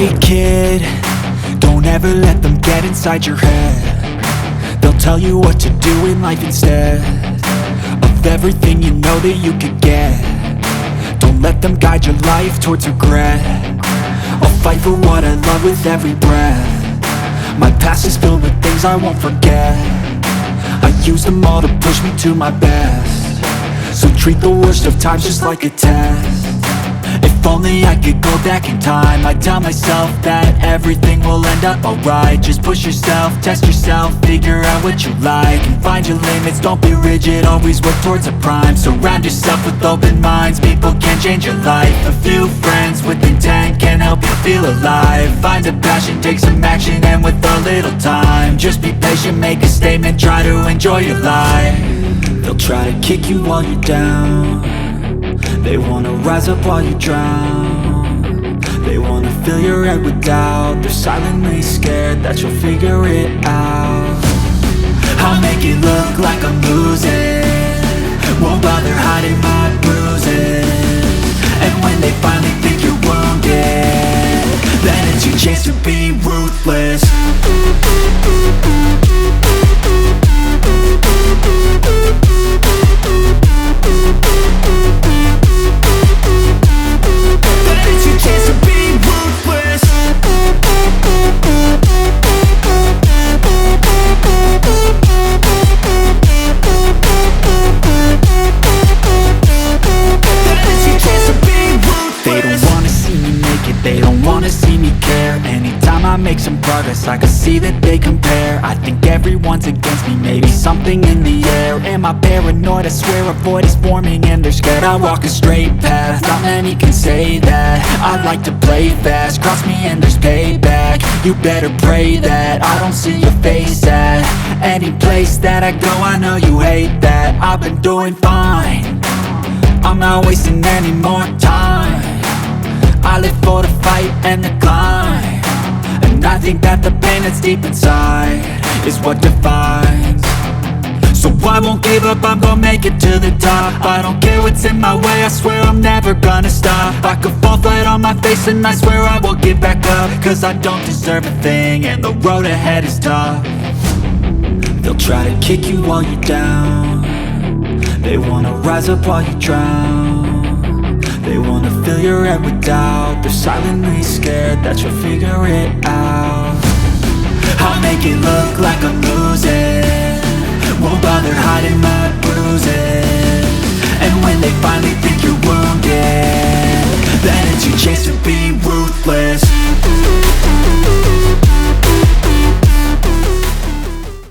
Hey kid, don't ever let them get inside your head. They'll tell you what to do in life instead of everything you know that you could get. Don't let them guide your life towards regret. I'll fight for what I love with every breath. My past is filled with things I won't forget. I use them all to push me to my best. So treat the worst of times just like a test. If only I could go back in time, I'd tell myself that everything will end up alright. Just push yourself, test yourself, figure out what you like, and find your limits, don't be rigid, always work towards a prime. Surround yourself with open minds, people can change your life. A few friends with intent can help you feel alive. Find a passion, take some action, and with a little time, just be patient, make a statement, try to enjoy your life. They'll try to kick you while you're down. They wanna rise up while you drown. They wanna fill your head with doubt. They're silently scared that you'll figure it out. I'll make it look like I'm losing, won't bother hiding my bruises. And when they finally think you're wounded, then it's your chance to be ruthless. Make some progress, I can see that they compare. I think everyone's against me, maybe something in the air. Am I paranoid? I swear a void is forming and they're scared. I walk a straight path, not many can say that. I like to play fast, cross me and there's payback. You better pray that I don't see your face at any place that I go. I know you hate that. I've been doing fine, I'm not wasting any more time. I live for the fight and the climb, and I think that the pain that's deep inside is what defines. So I won't give up, I'm gonna make it to the top. I don't care what's in my way, I swear I'm never gonna stop. I could fall flat on my face and I swear I won't get back up, cause I don't deserve a thing and the road ahead is tough. They'll try to kick you while you're down. They wanna rise up while you drown. They wanna fill your head with doubt. They're silently scared that you'll figure it out. I'll make it look like I'm losing, won't bother hiding my bruises. And when they finally think you're wounded, then it's your chance to be